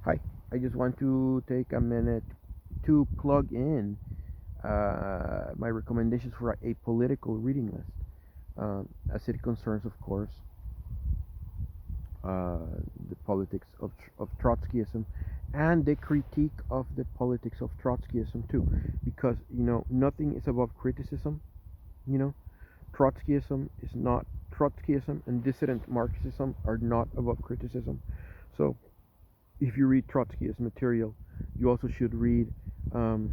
Hi, I just want to take a minute to plug in my recommendations for a political reading list, as it concerns, of course, uh, the politics of Trotskyism and the critique of the politics of Trotskyism too, because nothing is above criticism. You know, Trotskyism is not Trotskyism, and dissident Marxism are not above criticism. So if you read Trotskyist material, you also should read um,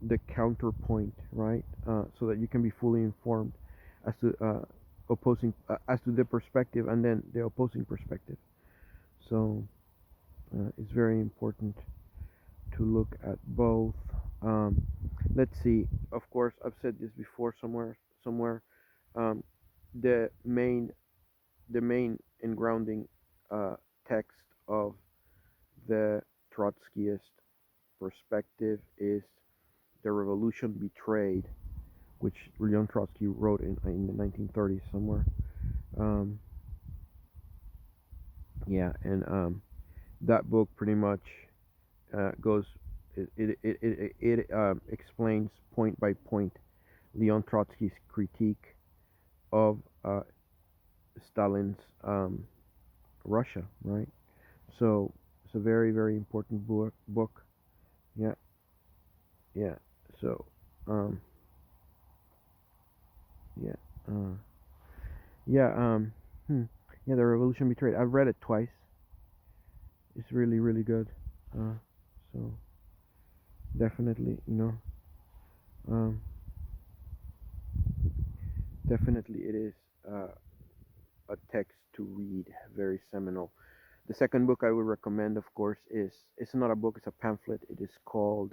the counterpoint, right? So that you can be fully informed as to as to the perspective and then the opposing perspective. So it's very important to look at both. Um, let's see. Of course, I've said this before somewhere. Um, the main the main and grounding text of the Trotskyist perspective is The Revolution Betrayed, which Leon Trotsky wrote in the 1930s somewhere. Um, yeah, and that book pretty much goes, it explains point by point Leon Trotsky's critique of Stalin's Russia, right? So it's a very, very important book. Yeah, yeah. So, um, yeah, uh, yeah, yeah. The Revolution Betrayed. I've read it twice. It's really, really good. Uh, so definitely, um, definitely it is a text to read. Very seminal. The second book I would recommend, of course, is it's not a book; it's a pamphlet. It is called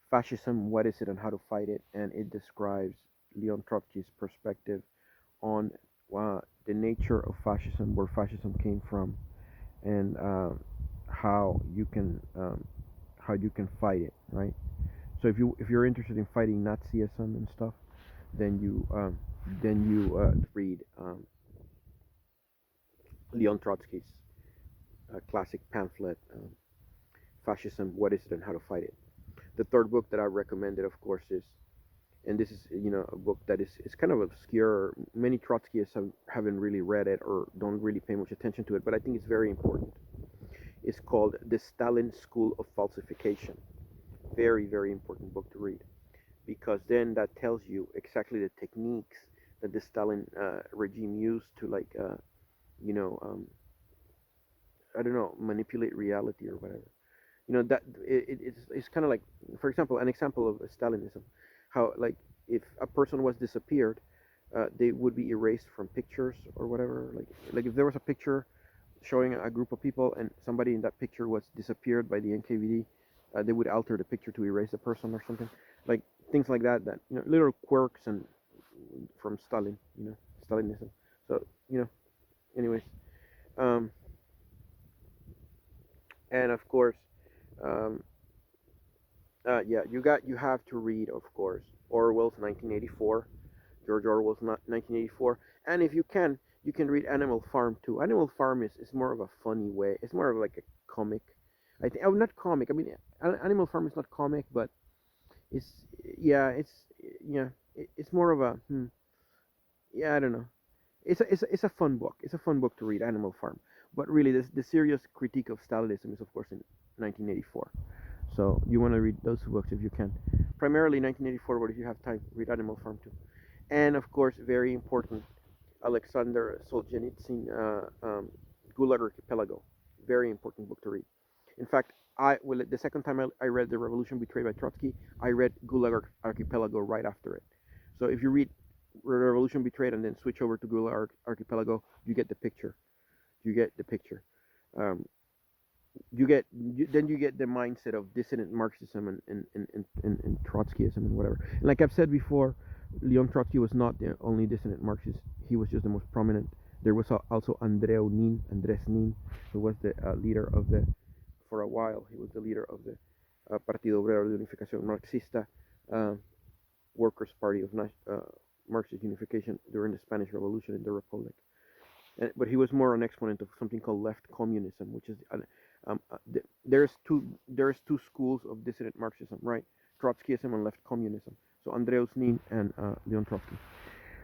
Fascism: What is it and how to fight it? And it describes Leon Trotsky's perspective on the nature of fascism, where fascism came from, and how you can um, how you can fight it, right? So if you're interested in fighting Nazism and stuff, then you read Leon Trotsky's classic pamphlet, Fascism: What is it and how to fight it. The third book that I recommended, of course, is, and this is a book that is kind of obscure. Many Trotskyists haven't really read it or don't really pay much attention to it, but I think it's very important. It's called The Stalin School of Falsification. Very, very important book to read, because then that tells you exactly the techniques that the Stalin regime used to, like, you know um, I don't know, manipulate reality or whatever. That it's kind of like, for example, an example of Stalinism, how, like, if a person was disappeared, they would be erased from pictures or whatever. Like if there was a picture showing a group of people and somebody in that picture was disappeared by the NKVD, they would alter the picture to erase the person or something, like things like that. That, little quirks and from Stalin, Stalinism. So, anyways, um, and of course, um, yeah, you have to read, of course, Orwell's 1984, George Orwell's 1984, and if you can read Animal Farm too. Animal Farm is more of a funny way. It's more of like a comic. I think, oh, not comic. I mean, Animal Farm is not comic, but it's yeah, yeah, it's more of a yeah, I don't know. It's a fun book. It's a fun book to read, Animal Farm. But really, the serious critique of Stalinism is, of course, in 1984. So you want to read those two books if you can. Primarily 1984, but if you have time, read Animal Farm too. And of course, very important, Aleksandr Solzhenitsyn, Gulag Archipelago. Very important book to read. In fact, the second time I read The Revolution Betrayed by Trotsky, I read Gulag Archipelago right after it. So if you read Revolution Betrayed and then switch over to Gulag Archipelago, you get the picture. You get the picture. Um, then you get the mindset of dissident Marxism and Trotskyism and whatever. And like I've said before, Leon Trotsky was not the only dissident Marxist. He was just the most prominent. There was also Andres Nin, who was the leader of the, for a while, he was the leader of the Partido Obrero de Unificación Marxista, uh, Workers' Party of Marxist Unification during the Spanish Revolution in the Republic. But he was more an exponent of something called left communism, which is there's two schools of dissident Marxism, right? Trotskyism and left communism. So Andreas Nin and Leon Trotsky.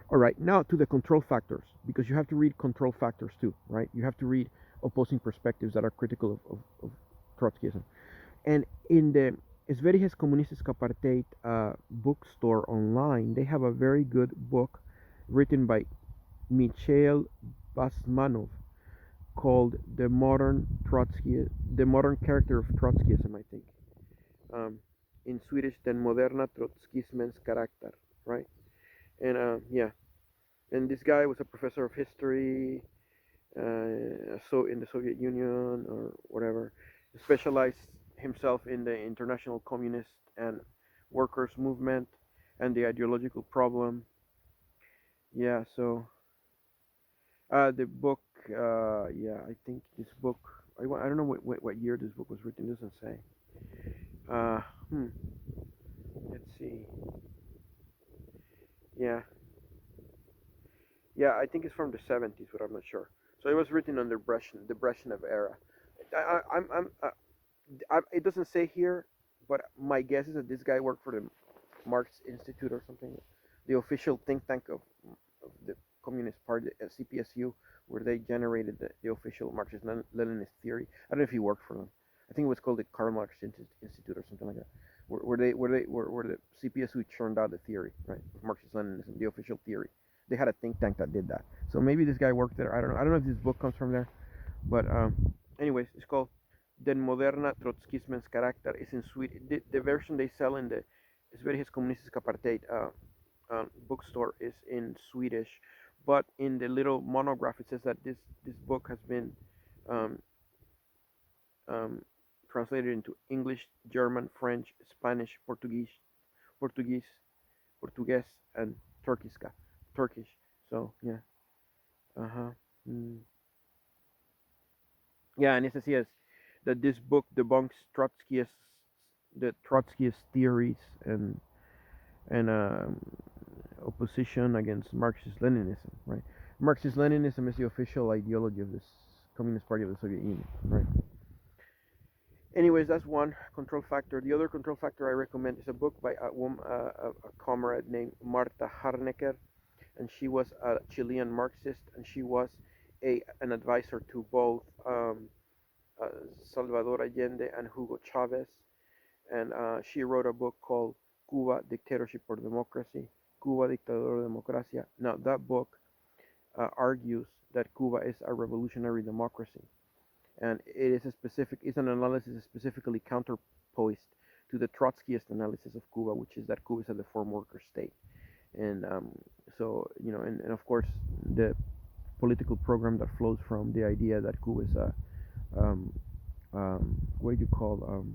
All right, now to the control factors, because you have to read control factors too, right? You have to read opposing perspectives that are critical of Trotskyism. And in the Sveriges Kommunistiska Partiet bookstore online, they have a very good book written by Mikhail Basmanov called The Modern Character of Trotskyism, I think. In Swedish, Den moderna Trotskismens karaktär, right? And yeah, and this guy was a professor of history, so in the Soviet Union or whatever, specialized himself in the international communist and workers movement and the ideological problem. Yeah, so the book, yeah, I think this book, I don't know what year this book was written. It doesn't say. Let's see. Yeah, I think it's from the 70s, but I'm not sure. So it was written under the Brezhnev era. It doesn't say here, but my guess is that this guy worked for the Marx Institute or something, the official think tank of the Communist Party, CPSU, where they generated the official Marxist-Leninist theory. I don't know if he worked for them. I think it was called the Karl Marx Institute or something like that, where the CPSU churned out the theory, right, of Marxist-Leninism, the official theory. They had a think tank that did that. So maybe this guy worked there. I don't know. I don't know if this book comes from there, but anyways, it's called Den moderna Trotskismens karaktär. It's in Swedish. The version they sell in the Sveriges Kommunistiska Partiet bookstore is in Swedish, but in the little monograph it says that this book has been translated into English, German, French, Spanish, Portuguese, and Turkish. So yeah, yeah, and it says yes that this book debunks the Trotskyist theories and opposition against Marxist-Leninism, right? Marxist-Leninism is the official ideology of this Communist Party of the Soviet Union, right? Anyways, that's one control factor. The other control factor I recommend is a book by a comrade named Marta Harnecker, and she was a Chilean Marxist, and she was an advisor to both Salvador Allende and Hugo Chavez, and she wrote a book called Cuba, Dictatorship or Democracy, Cuba, Dictadura o Democracia. Now, that book argues that Cuba is a revolutionary democracy, and it's an analysis specifically counterposed to the Trotskyist analysis of Cuba, which is that Cuba is a deformed worker state. And so, and of course, the political program that flows from the idea that Cuba is a, what do you call,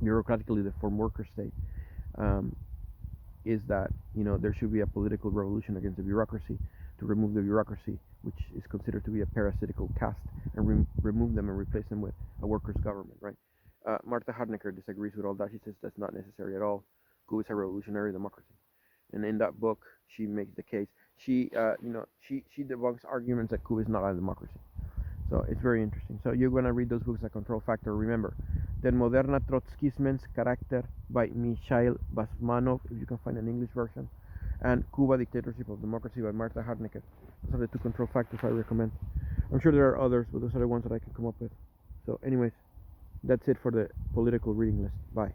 bureaucratically deformed worker state, is that, there should be a political revolution against the bureaucracy to remove the bureaucracy, which is considered to be a parasitical caste, and remove them and replace them with a workers' government, right? Marta Harnecker disagrees with all that. She says that's not necessary at all. Cuba is a revolutionary democracy, and in that book, she makes the case. She debunks arguments that Cuba is not a democracy. So it's very interesting. So you're gonna read those books at Control Factor. Remember, Den moderna Trotskismens karaktär by Mikhail Basmanov, if you can find an English version, and Cuba, Dictatorship of Democracy by Marta Harnecker. Those are the two control factors I recommend. I'm sure there are others, but those are the ones that I can come up with. So anyways, that's it for the political reading list. Bye.